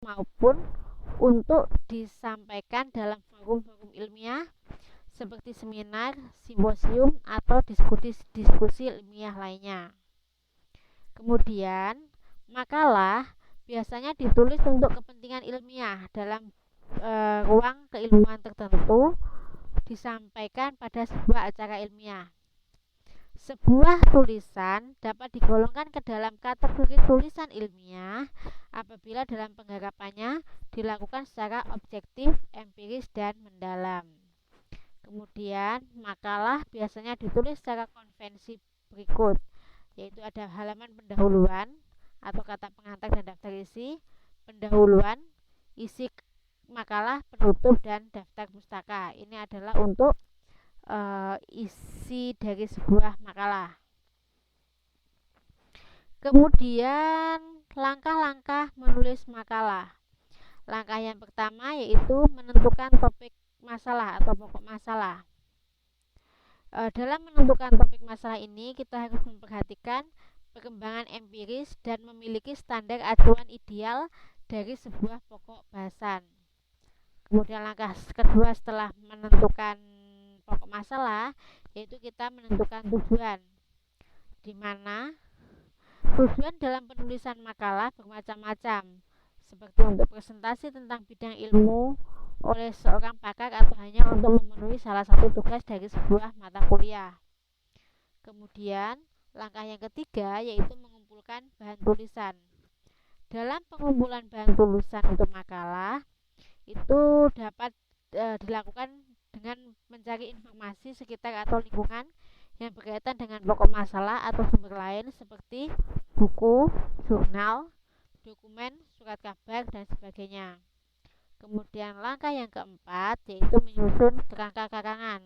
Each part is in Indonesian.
maupun untuk disampaikan dalam forum-forum ilmiah seperti seminar, simposium, atau diskusi ilmiah lainnya. Kemudian, makalah biasanya ditulis untuk kepentingan ilmiah dalam ruang keilmuan tertentu, disampaikan pada sebuah acara ilmiah. Sebuah tulisan dapat digolongkan ke dalam kategori tulisan ilmiah apabila dalam penggarapannya dilakukan secara objektif, empiris, dan mendalam. Kemudian, makalah biasanya ditulis secara konvensi berikut, yaitu ada halaman pendahuluan atau kata pengantar dan daftar isi, pendahuluan, isi makalah, penutup, dan daftar pustaka. Ini adalah untuk isi dari sebuah makalah. Kemudian langkah-langkah menulis makalah. Langkah yang pertama yaitu menentukan topik masalah atau pokok masalah. Dalam menentukan topik masalah ini kita harus memperhatikan perkembangan empiris dan memiliki standar acuan ideal dari sebuah pokok bahasan. Kemudian langkah kedua setelah menentukan pokok masalah yaitu kita menentukan tujuan, di mana tujuan dalam penulisan makalah bermacam-macam, seperti untuk presentasi tentang bidang ilmu oleh seorang pakar atau hanya untuk memenuhi salah satu tugas dari sebuah mata kuliah. Kemudian langkah yang ketiga yaitu mengumpulkan bahan tulisan. Dalam pengumpulan bahan tulisan untuk makalah itu dapat dilakukan dengan mencari informasi sekitar atau lingkungan yang berkaitan dengan pokok masalah atau sumber lain seperti buku, jurnal, dokumen, surat kabar, dan sebagainya. Kemudian langkah yang keempat yaitu menyusun kerangka karangan.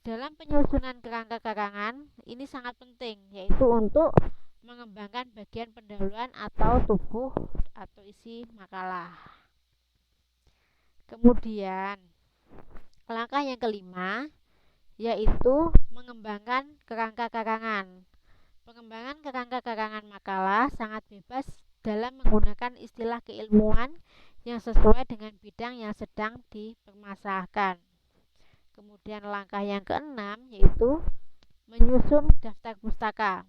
Dalam penyusunan kerangka karangan ini sangat penting, yaitu untuk mengembangkan bagian pendahuluan atau tubuh atau isi makalah. Kemudian langkah yang kelima yaitu mengembangkan kerangka karangan. Pengembangan kerangka karangan makalah sangat bebas dalam menggunakan istilah keilmuan yang sesuai dengan bidang yang sedang dipermasalahkan. Kemudian langkah yang keenam yaitu menyusun daftar pustaka.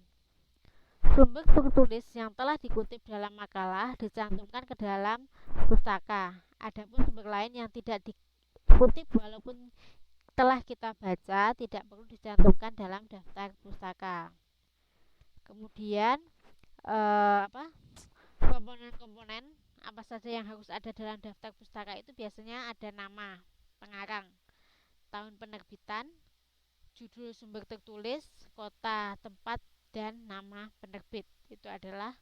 Sumber tertulis yang telah dikutip dalam makalah dicantumkan ke dalam pustaka. Adapun sumber lain yang tidak dikutip walaupun telah kita baca tidak perlu dicantumkan dalam daftar pustaka. Kemudian komponen-komponen apa saja yang harus ada dalam daftar pustaka itu biasanya ada nama pengarang, tahun penerbitan, judul sumber tertulis, kota, tempat, dan nama penerbit. Itu adalah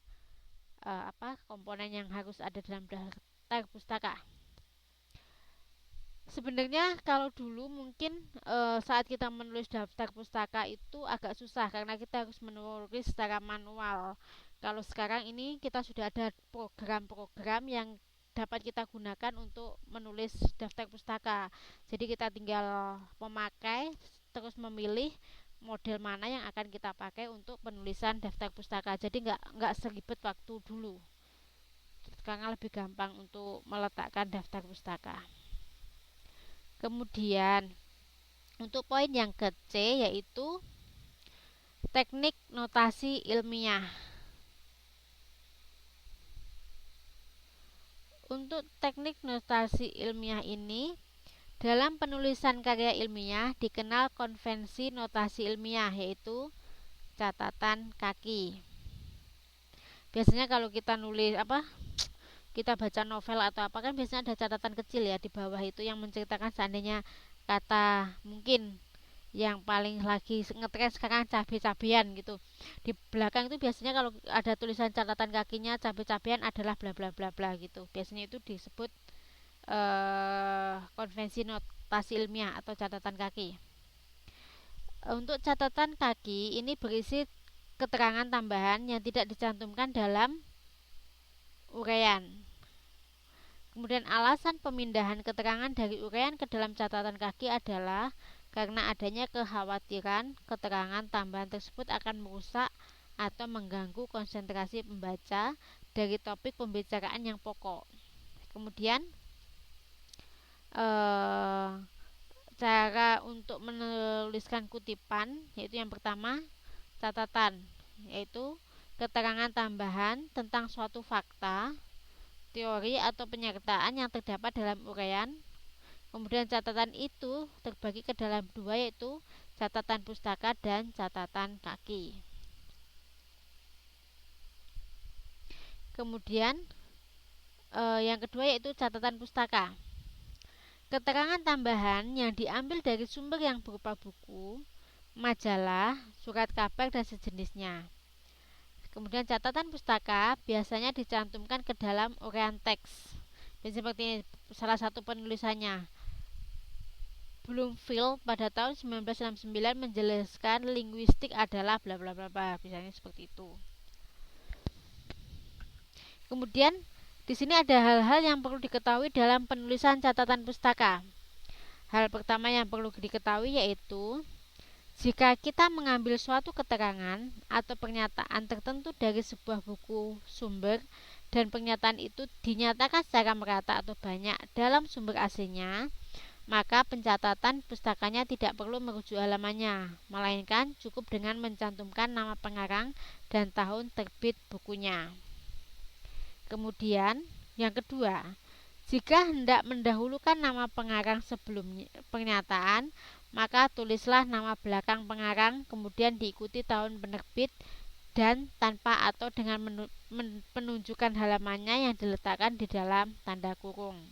komponen yang harus ada dalam daftar pustaka. Sebenarnya kalau dulu mungkin saat kita menulis daftar pustaka itu agak susah karena kita harus menulis secara manual. Kalau sekarang ini kita sudah ada program-program yang dapat kita gunakan untuk menulis daftar pustaka. Jadi kita tinggal memakai terus memilih model mana yang akan kita pakai untuk penulisan daftar pustaka. Jadi nggak seribet waktu dulu. Sekarang lebih gampang untuk meletakkan daftar pustaka. Kemudian untuk poin yang ke C yaitu teknik notasi ilmiah. Untuk teknik notasi ilmiah ini dalam penulisan karya ilmiah dikenal konvensi notasi ilmiah yaitu catatan kaki. Biasanya kalau kita nulis kita baca novel atau apa kan biasanya ada catatan kecil ya di bawah itu yang menceritakan seandainya kata mungkin yang paling lagi ngetrend sekarang cabai-cabean gitu. Di belakang itu biasanya kalau ada tulisan catatan kakinya cabai-cabean adalah bla bla bla bla gitu. Biasanya itu disebut konvensi notasi ilmiah atau catatan kaki. Untuk catatan kaki ini berisi keterangan tambahan yang tidak dicantumkan dalam uraian. Kemudian alasan pemindahan keterangan dari uraian ke dalam catatan kaki adalah karena adanya kekhawatiran keterangan tambahan tersebut akan merusak atau mengganggu konsentrasi pembaca dari topik pembicaraan yang pokok. Kemudian cara untuk menuliskan kutipan, yaitu yang pertama catatan, yaitu keterangan tambahan tentang suatu fakta, teori atau penyertaan yang terdapat dalam uraian. Kemudian catatan itu terbagi ke dalam dua, yaitu catatan pustaka dan catatan kaki. Kemudian yang kedua yaitu catatan pustaka. Keterangan tambahan yang diambil dari sumber yang berupa buku, majalah, surat kabar, dan sejenisnya. Kemudian catatan pustaka biasanya dicantumkan ke dalam uraian teks. Dan seperti ini, salah satu penulisannya. Bloomfield pada tahun 1969 menjelaskan linguistik adalah bla bla bla bla, misalnya seperti itu. Kemudian di sini ada hal-hal yang perlu diketahui dalam penulisan catatan pustaka. Hal pertama yang perlu diketahui yaitu jika kita mengambil suatu keterangan atau pernyataan tertentu dari sebuah buku sumber dan pernyataan itu dinyatakan secara merata atau banyak dalam sumber aslinya, maka pencatatan pustakanya tidak perlu merujuk halamannya, melainkan cukup dengan mencantumkan nama pengarang dan tahun terbit bukunya. Kemudian, yang kedua, jika hendak mendahulukan nama pengarang sebelum pernyataan, maka tulislah nama belakang pengarang, kemudian diikuti tahun penerbit dan tanpa atau dengan penunjukan halamannya yang diletakkan di dalam tanda kurung.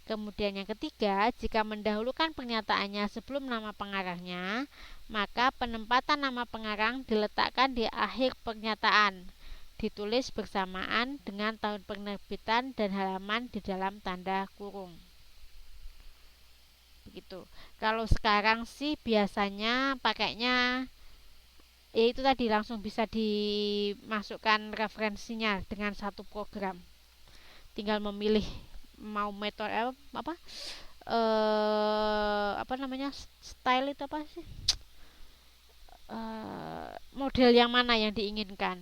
Kemudian yang ketiga, jika mendahulukan pernyataannya sebelum nama pengarangnya, maka penempatan nama pengarang diletakkan di akhir pernyataan, ditulis bersamaan dengan tahun penerbitan dan halaman di dalam tanda kurung. Begitu. Kalau sekarang sih biasanya pakainya itu tadi langsung bisa dimasukkan referensinya dengan satu program. Tinggal memilih mau metode style itu apa sih? Model yang mana yang diinginkan.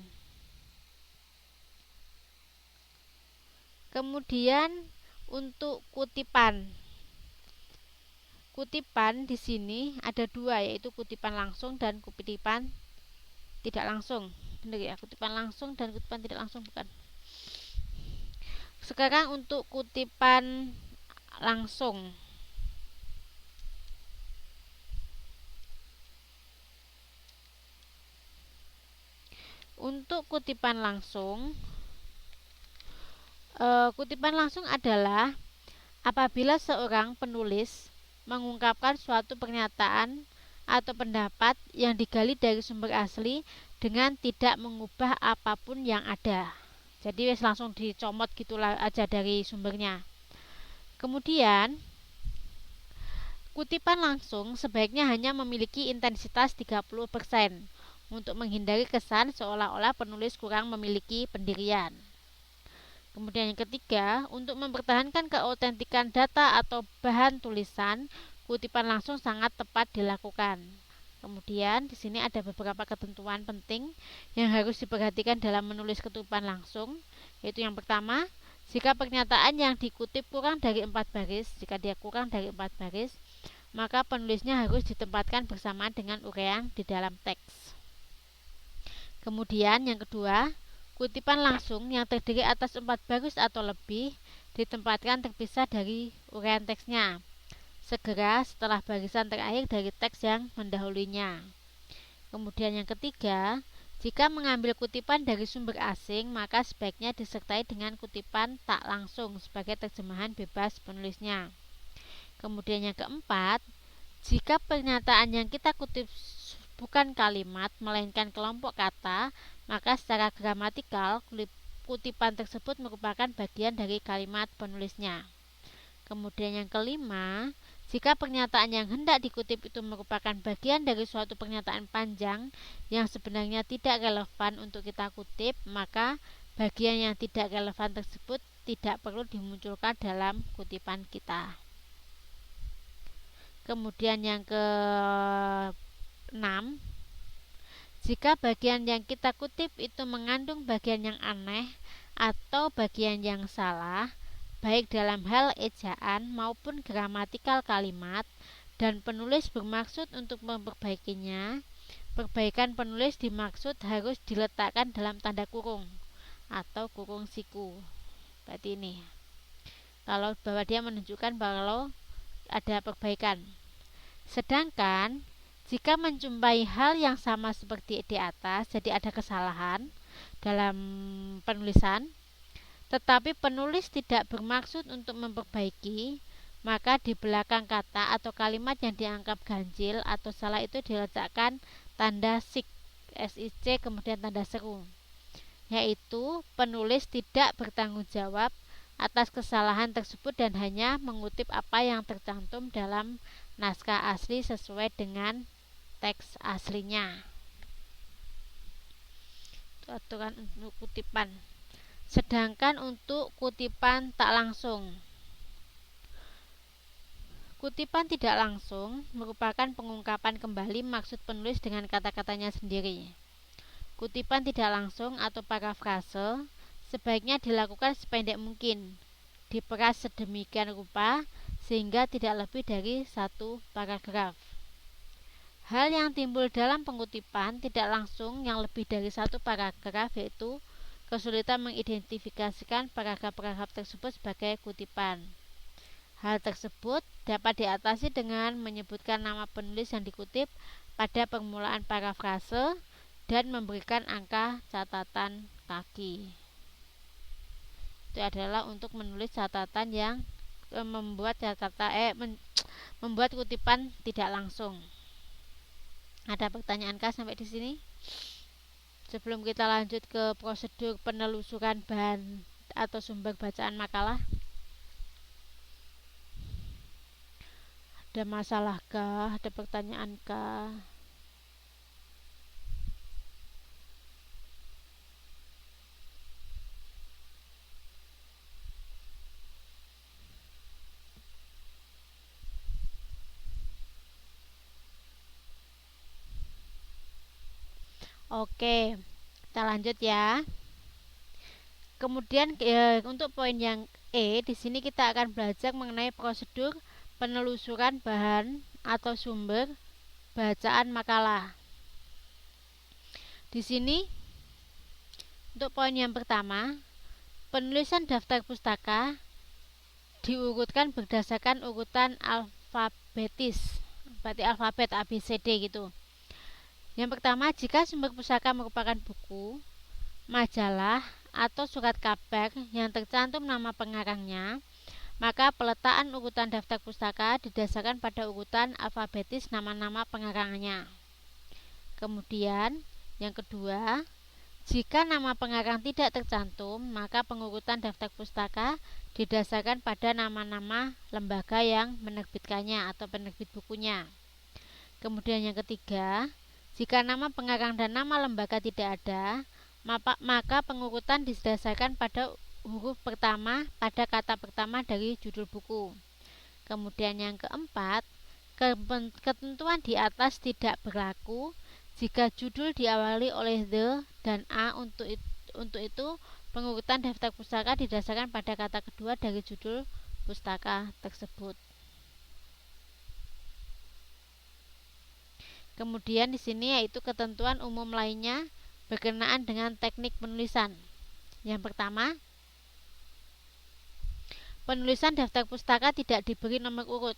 Kemudian untuk kutipan di sini ada dua, yaitu kutipan langsung dan kutipan tidak langsung. Benar ya, kutipan langsung dan kutipan tidak langsung bukan. Sekarang untuk kutipan langsung. Untuk kutipan langsung adalah apabila seorang penulis mengungkapkan suatu pernyataan atau pendapat yang digali dari sumber asli dengan tidak mengubah apapun yang ada. Jadi langsung dicomot gitulah aja dari sumbernya. Kemudian kutipan langsung sebaiknya hanya memiliki intensitas 30% untuk menghindari kesan seolah-olah penulis kurang memiliki pendirian. Kemudian yang ketiga, untuk mempertahankan keautentikan data atau bahan tulisan, kutipan langsung sangat tepat dilakukan. Kemudian di sini ada beberapa ketentuan penting yang harus diperhatikan dalam menulis kutipan langsung, yaitu yang pertama, jika pernyataan yang dikutip kurang dari 4 baris, maka penulisnya harus ditempatkan bersamaan dengan uraian di dalam teks. Kemudian yang kedua, kutipan langsung yang terdiri atas 4 baris atau lebih ditempatkan terpisah dari uraian teksnya, segera setelah barisan terakhir dari teks yang mendahulinya. Kemudian yang ketiga, jika mengambil kutipan dari sumber asing, maka sebaiknya disertai dengan kutipan tak langsung sebagai terjemahan bebas penulisnya. Kemudian yang keempat, jika pernyataan yang kita kutip bukan kalimat, melainkan kelompok kata, maka secara gramatikal kutipan tersebut merupakan bagian dari kalimat penulisnya. Kemudian yang kelima, jika pernyataan yang hendak dikutip itu merupakan bagian dari suatu pernyataan panjang yang sebenarnya tidak relevan untuk kita kutip, maka bagian yang tidak relevan tersebut tidak perlu dimunculkan dalam kutipan kita. Kemudian yang ke-6, jika bagian yang kita kutip itu mengandung bagian yang aneh atau bagian yang salah, baik dalam hal ejaan maupun gramatikal kalimat, dan penulis bermaksud untuk memperbaikinya, perbaikan penulis dimaksud harus diletakkan dalam tanda kurung atau kurung siku. Berarti ini kalau bahwa dia menunjukkan kalau ada perbaikan. Sedangkan jika menjumpai hal yang sama seperti di atas, jadi ada kesalahan dalam penulisan, tetapi penulis tidak bermaksud untuk memperbaiki, maka di belakang kata atau kalimat yang dianggap ganjil atau salah itu diletakkan tanda SIC, SIC kemudian tanda seru, yaitu penulis tidak bertanggung jawab atas kesalahan tersebut dan hanya mengutip apa yang tercantum dalam naskah asli sesuai dengan teks aslinya. Itu aturan untuk kutipan. Sedangkan untuk kutipan tak langsung, kutipan tidak langsung merupakan pengungkapan kembali maksud penulis dengan kata-katanya sendiri. Kutipan tidak langsung atau parafrase sebaiknya dilakukan sependek mungkin, diperas sedemikian rupa sehingga tidak lebih dari satu paragraf. Hal yang timbul dalam pengutipan tidak langsung yang lebih dari satu paragraf yaitu kesulitan mengidentifikasikan paragraf-paragraf tersebut sebagai kutipan. Hal tersebut dapat diatasi dengan menyebutkan nama penulis yang dikutip pada permulaan parafrase dan memberikan angka catatan kaki. Itu adalah untuk menulis catatan yang membuat kutipan tidak langsung. Ada pertanyaan kah sampai di sini? Sebelum kita lanjut ke prosedur penelusuran bahan atau sumber bacaan makalah. Ada masalah kah? Ada pertanyaan kah? Oke, kita lanjut ya. Kemudian untuk poin yang di sini kita akan belajar mengenai prosedur penelusuran bahan atau sumber bacaan makalah. Di sini untuk poin yang pertama, penulisan daftar pustaka diurutkan berdasarkan urutan alfabetis, berarti alfabet ABCD gitu. Yang pertama, jika sumber pustaka merupakan buku, majalah, atau surat kabar yang tercantum nama pengarangnya, maka peletaan urutan daftar pustaka didasarkan pada urutan alfabetis nama-nama pengarangnya. Kemudian, yang kedua, jika nama pengarang tidak tercantum, maka pengurutan daftar pustaka didasarkan pada nama-nama lembaga yang menerbitkannya atau penerbit bukunya. Kemudian yang ketiga, jika nama pengarang dan nama lembaga tidak ada, maka pengurutan didasarkan pada huruf pertama pada kata pertama dari judul buku. Kemudian yang keempat, ketentuan di atas tidak berlaku jika judul diawali oleh the dan a. Untuk itu pengurutan daftar pustaka didasarkan pada kata kedua dari judul pustaka tersebut. Kemudian di sini yaitu ketentuan umum lainnya berkenaan dengan teknik penulisan. Yang pertama, penulisan daftar pustaka tidak diberi nomor urut.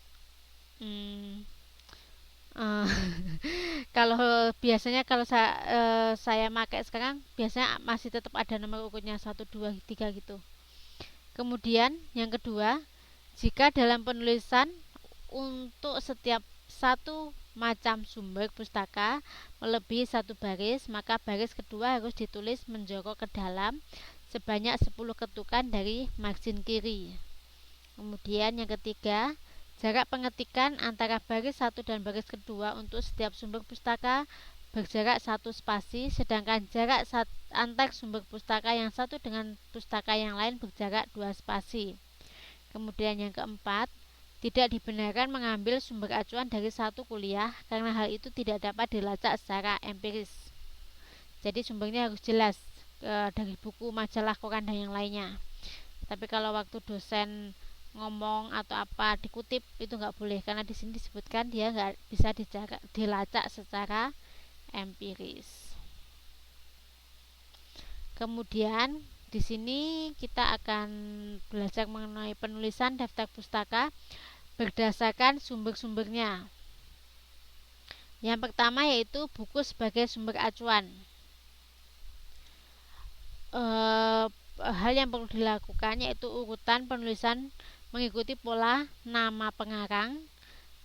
Kalau biasanya kalau saya pakai sekarang biasanya masih tetap ada nomor urutnya 1, 2, 3 gitu. Kemudian yang kedua, jika dalam penulisan untuk setiap satu macam sumber pustaka melebihi satu baris, maka baris kedua harus ditulis menjorok ke dalam sebanyak 10 ketukan dari margin kiri. Kemudian yang ketiga, jarak pengetikan antara baris satu dan baris kedua untuk setiap sumber pustaka berjarak 1 spasi, sedangkan jarak antar sumber pustaka yang satu dengan pustaka yang lain berjarak 2 spasi. Kemudian yang keempat, tidak dibenarkan mengambil sumber acuan dari satu kuliah karena hal itu tidak dapat dilacak secara empiris. Jadi sumbernya harus jelas, dari buku, majalah, koran dan yang lainnya. Tapi kalau waktu dosen ngomong atau apa dikutip itu nggak boleh, karena di sini disebutkan dia nggak bisa dilacak secara empiris. Kemudian di sini kita akan belajar mengenai penulisan daftar pustaka berdasarkan sumber-sumbernya. Yang pertama yaitu buku sebagai sumber acuan. Hal yang perlu dilakukan yaitu urutan penulisan mengikuti pola nama pengarang,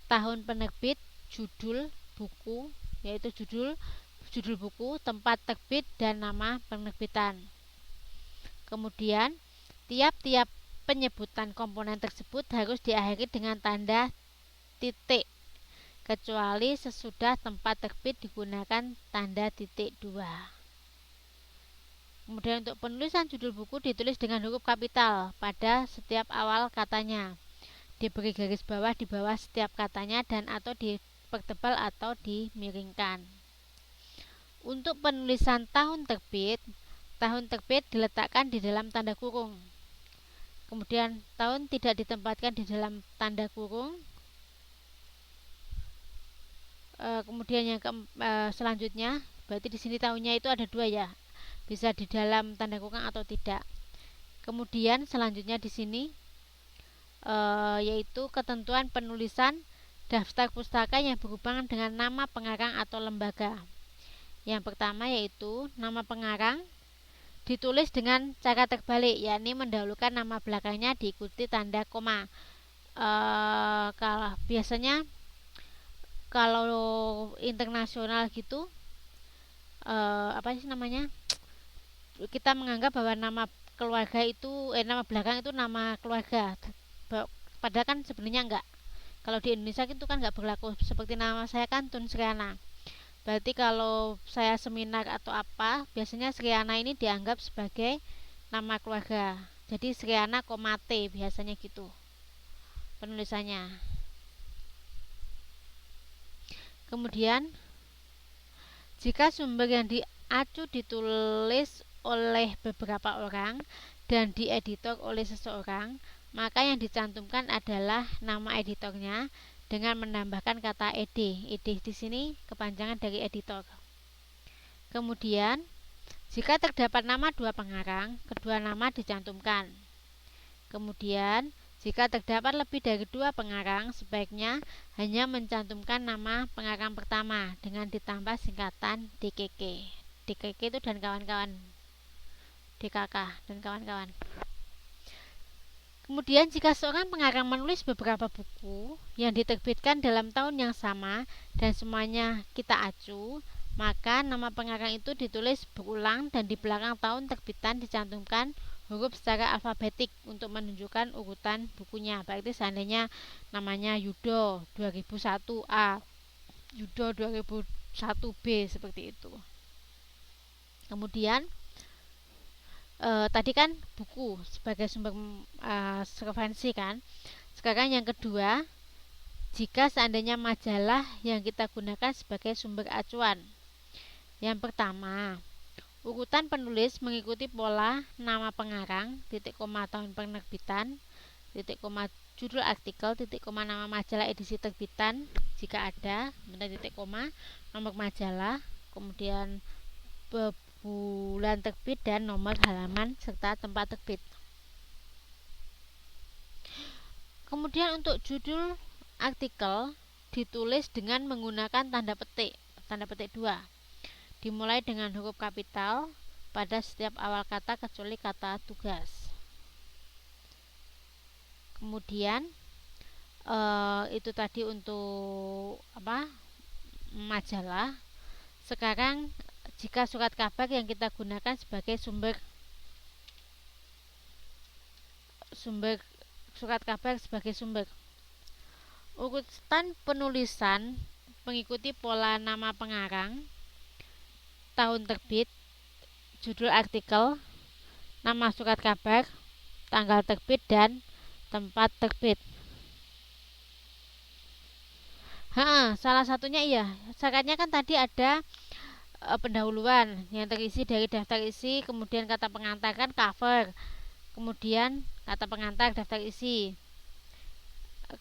tahun penerbit, judul buku, yaitu judul buku, tempat terbit, dan nama penerbitan. Kemudian, tiap-tiap penyebutan komponen tersebut harus diakhiri dengan tanda titik, kecuali sesudah tempat terbit digunakan tanda titik 2. Kemudian untuk penulisan judul buku ditulis dengan huruf kapital pada setiap awal katanya. Diberi garis bawah di bawah setiap katanya dan atau dipertebal atau dimiringkan. Untuk penulisan tahun terbit diletakkan di dalam tanda kurung. Kemudian tahun tidak ditempatkan di dalam tanda kurung. Kemudian yang selanjutnya, berarti di sini tahunnya itu ada 2 ya. Bisa di dalam tanda kurung atau tidak. Kemudian selanjutnya di sini yaitu ketentuan penulisan daftar pustaka yang berhubungan dengan nama pengarang atau lembaga. Yang pertama yaitu nama pengarang ditulis dengan cara terbalik, yakni mendahulukan nama belakangnya diikuti tanda koma. Biasanya kalau internasional gitu apa sih namanya? Kita menganggap bahwa nama keluarga itu nama belakang itu nama keluarga, padahal kan sebenarnya enggak. Kalau di Indonesia itu kan enggak berlaku. Seperti nama saya kan Tun Sriana, berarti kalau saya seminar atau apa, biasanya Sriana ini dianggap sebagai nama keluarga, jadi Sriana Komate biasanya gitu penulisannya. Kemudian jika sumber yang diacu ditulis oleh beberapa orang dan dieditor oleh seseorang, maka yang dicantumkan adalah nama editornya dengan menambahkan kata ed. Ed di sini kepanjangan dari editor. Kemudian, jika terdapat nama 2 pengarang, kedua nama dicantumkan. Kemudian, jika terdapat lebih dari 2 pengarang, sebaiknya hanya mencantumkan nama pengarang pertama dengan ditambah singkatan DKK. DKK itu dan kawan-kawan. DKK dan kawan-kawan. Kemudian jika seorang pengarang menulis beberapa buku yang diterbitkan dalam tahun yang sama dan semuanya kita acu, maka nama pengarang itu ditulis berulang dan di belakang tahun terbitan dicantumkan huruf secara alfabetik untuk menunjukkan urutan bukunya. Berarti seandainya namanya Yudo 2001A, Yudo 2001B, seperti itu. Kemudian tadi kan buku sebagai sumber referensi kan. Sekarang yang kedua, jika seandainya majalah yang kita gunakan sebagai sumber acuan. Yang pertama, urutan penulis mengikuti pola nama pengarang, titik koma tahun penerbitan, titik koma judul artikel, titik koma nama majalah edisi terbitan jika ada, kemudian titik koma nomor majalah, kemudian bulan terbit dan nomor halaman serta tempat terbit. Kemudian untuk judul artikel ditulis dengan menggunakan tanda petik 2. Dimulai dengan huruf kapital pada setiap awal kata kecuali kata tugas. Kemudian itu tadi untuk majalah. Sekarang jika surat kabar yang kita gunakan sebagai sumber surat kabar sebagai sumber, urutan penulisan mengikuti pola nama pengarang, tahun terbit, judul artikel, nama surat kabar, tanggal terbit dan tempat terbit. Salah satunya iya, syaratnya kan tadi ada pendahuluan yang terisi dari daftar isi, kemudian kata pengantar kan cover, kemudian kata pengantar daftar isi,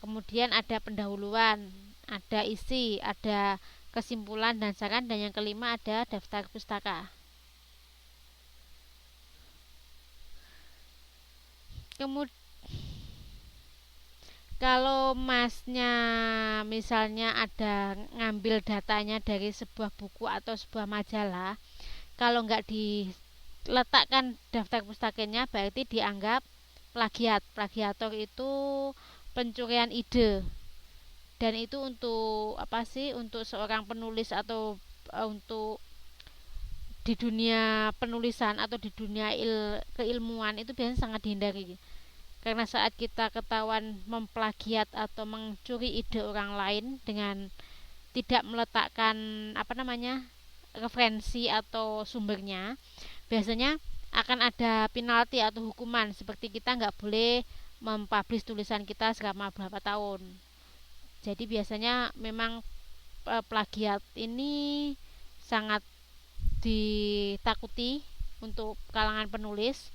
kemudian ada pendahuluan, ada isi, ada kesimpulan dan saran, dan yang kelima ada daftar pustaka. Kemudian kalau masnya misalnya ada ngambil datanya dari sebuah buku atau sebuah majalah, kalau nggak diletakkan daftar pustakanya berarti dianggap plagiat. Plagiator itu pencurian ide, dan itu untuk apa sih, untuk seorang penulis atau untuk di dunia penulisan atau di dunia keilmuan itu biasanya sangat dihindari, karena saat kita ketahuan memplagiat atau mencuri ide orang lain dengan tidak meletakkan apa namanya referensi atau sumbernya, biasanya akan ada penalti atau hukuman, seperti kita nggak boleh mempublish tulisan kita selama berapa tahun. Jadi biasanya memang plagiat ini sangat ditakuti untuk kalangan penulis,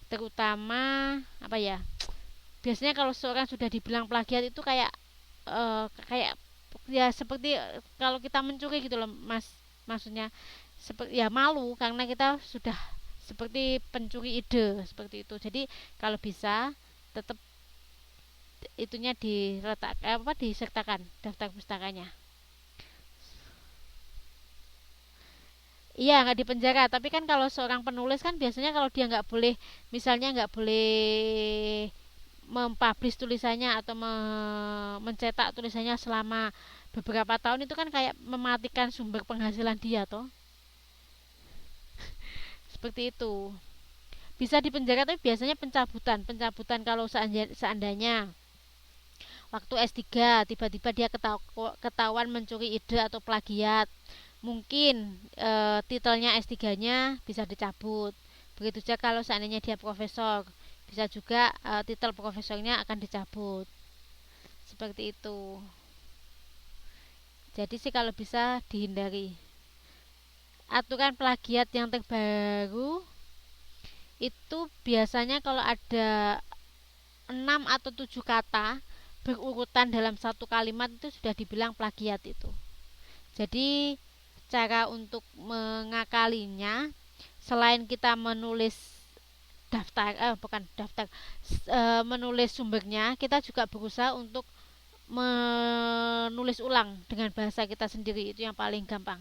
terutama apa ya, biasanya kalau seorang sudah dibilang plagiat itu kayak ya seperti kalau kita mencuri gitu loh mas, maksudnya seperti ya malu karena kita sudah seperti pencuri ide seperti itu. Jadi kalau bisa tetap itunya diletakkan apa disertakan daftar pustakanya. Iya, nggak dipenjara, tapi kan kalau seorang penulis kan biasanya kalau dia nggak boleh, misalnya nggak boleh mempublish tulisannya atau mencetak tulisannya selama beberapa tahun, itu kan kayak mematikan sumber penghasilan dia toh, seperti itu. Bisa dipenjara, tapi biasanya pencabutan kalau seandainya waktu S3 tiba-tiba dia ketahuan mencuri ide atau plagiat, mungkin titelnya S3-nya bisa dicabut. Begitu juga kalau seandainya dia profesor, bisa juga titel profesornya akan dicabut. Seperti itu. Jadi sih kalau bisa dihindari. Aturan plagiat yang terbaru itu biasanya kalau ada 6 atau 7 kata berurutan dalam satu kalimat itu sudah dibilang plagiat itu. Jadi cara untuk mengakalinya, selain kita menulis menulis sumbernya, kita juga berusaha untuk menulis ulang dengan bahasa kita sendiri, itu yang paling gampang.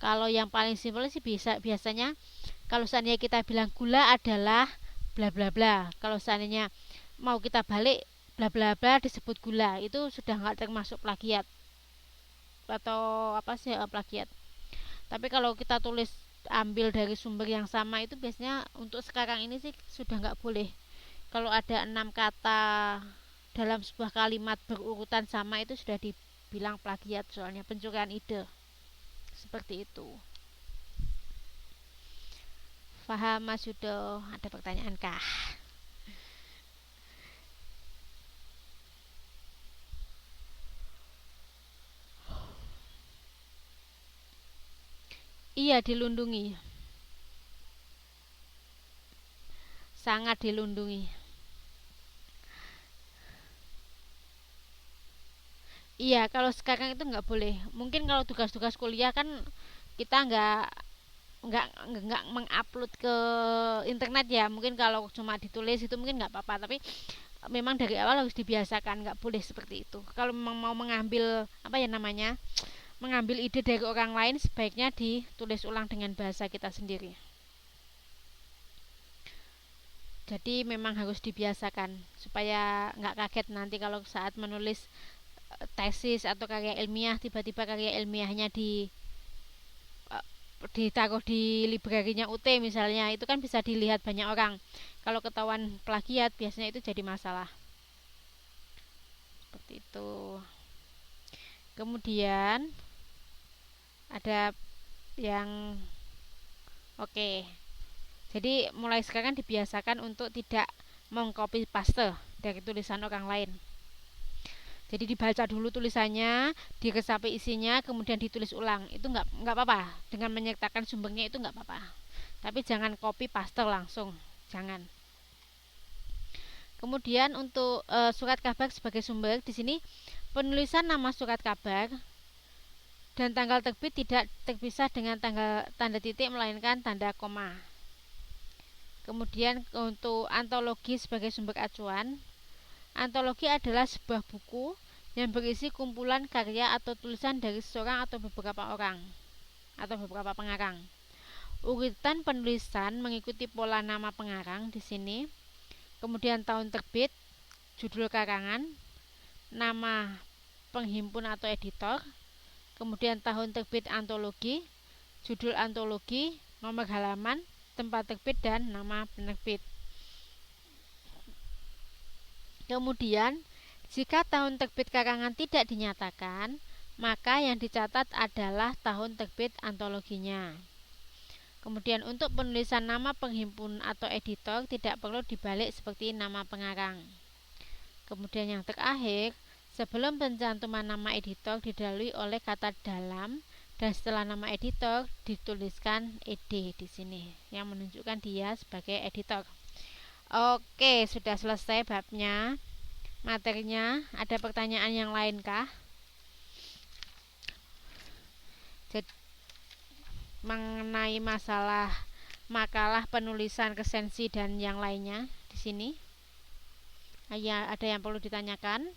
Kalau yang paling simpel sih biasanya kalau seandainya kita bilang gula adalah bla bla bla, kalau seandainya mau kita balik bla bla bla disebut gula, itu sudah nggak termasuk plagiat atau apa sih plagiat. Tapi kalau kita tulis ambil dari sumber yang sama, itu biasanya untuk sekarang ini sih sudah nggak boleh. Kalau ada 6 kata dalam sebuah kalimat berurutan sama, itu sudah dibilang plagiat, soalnya pencurian ide. Seperti itu. Faham Mas Yudo? Ada pertanyaan kah? Iya, dilindungi. Sangat dilindungi. Iya, kalau sekarang itu nggak boleh. Mungkin kalau tugas-tugas kuliah kan kita nggak mengupload ke internet ya. Mungkin kalau cuma ditulis itu mungkin nggak apa-apa. Tapi memang dari awal harus dibiasakan, nggak boleh seperti itu. Kalau memang mau mengambil apa ya namanya, mengambil ide dari orang lain, sebaiknya ditulis ulang dengan bahasa kita sendiri. Jadi memang harus dibiasakan supaya nggak kaget nanti kalau saat menulis tesis atau karya ilmiah, tiba-tiba karya ilmiahnya ditaruh di librarinya UT misalnya, itu kan bisa dilihat banyak orang. Kalau ketahuan plagiat biasanya itu jadi masalah. Seperti itu. Kemudian ada yang oke. Jadi mulai sekarang dibiasakan untuk tidak mengcopy paste dari tulisan orang lain. Jadi dibaca dulu tulisannya, diresapi isinya, kemudian ditulis ulang. Itu nggak apa-apa. Dengan menyertakan sumbernya itu nggak apa-apa. Tapi jangan copy paste langsung, jangan. Kemudian untuk surat kabar sebagai sumber, di sini penulisan nama surat kabar dan tanggal terbit tidak terpisah dengan tanda titik melainkan tanda koma. Kemudian untuk antologi sebagai sumber acuan, antologi adalah sebuah buku yang berisi kumpulan karya atau tulisan dari seseorang atau beberapa orang atau beberapa pengarang. Urutan penulisan mengikuti pola nama pengarang di sini. Kemudian tahun terbit, judul karangan, nama penghimpun atau editor, kemudian tahun terbit antologi, judul antologi, nomor halaman, tempat terbit, dan nama penerbit. Kemudian, jika tahun terbit karangan tidak dinyatakan, maka yang dicatat adalah tahun terbit antologinya. Kemudian untuk penulisan nama penghimpun atau editor tidak perlu dibalik seperti nama pengarang. Kemudian yang terakhir, sebelum pencantuman nama editor didahului oleh kata dalam dan setelah nama editor dituliskan ed di sini yang menunjukkan dia sebagai editor. Oke, sudah selesai babnya, materinya. Ada pertanyaan yang lain kah? Mengenai masalah makalah, penulisan, resensi dan yang lainnya di sini. Ya, ada yang perlu ditanyakan?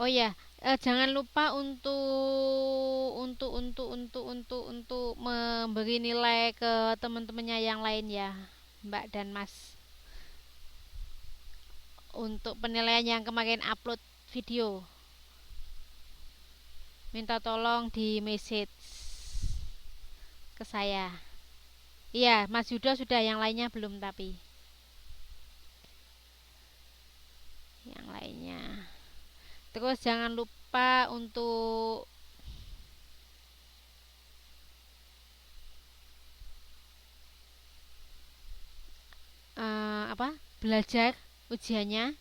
Oh ya, jangan lupa untuk memberi nilai ke teman-temannya yang lain ya, Mbak dan Mas. Untuk penilaian yang kemarin upload video, minta tolong di message ke saya. Iya, Mas Yuda sudah, yang lainnya belum tapi. Yang lainnya. Terus jangan lupa untuk belajar ujiannya.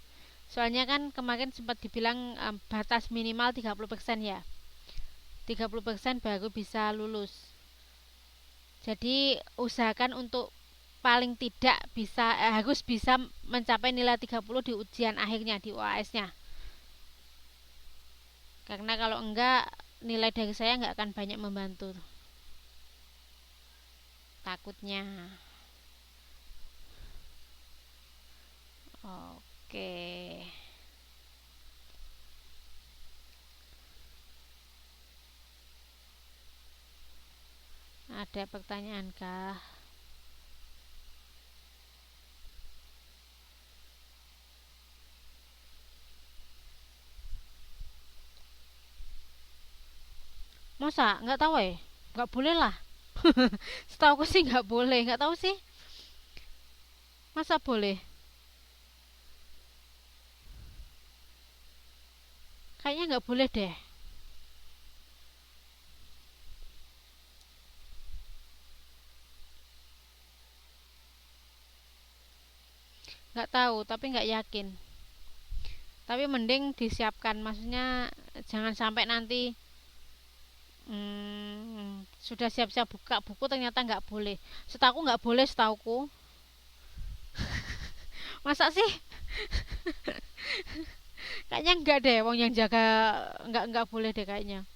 Soalnya kan kemarin sempat dibilang batas minimal 30% ya. 30% baru bisa lulus. Jadi usahakan untuk paling tidak harus bisa mencapai nilai 30 di ujian akhirnya, di UAS-nya. Karena kalau enggak, nilai dari saya enggak akan banyak membantu. Takutnya. Oke. Ada pertanyaan kah? Masa? Nggak tahu ya? Nggak boleh lah. Setahu aku sih nggak boleh. Nggak tahu sih. Masa boleh? Kayaknya nggak boleh deh. Nggak tahu, tapi nggak yakin. Tapi mending disiapkan. Maksudnya jangan sampai nanti sudah siap-siap buka buku ternyata nggak boleh. Setahu nggak boleh, setahuku. Masa sih? Kayaknya enggak deh, wong yang jaga enggak boleh deh kayaknya.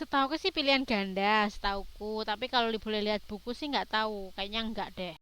Setauku sih pilihan ganda, setauku. Tapi kalau boleh lihat buku sih nggak tahu, kayaknya nggak deh.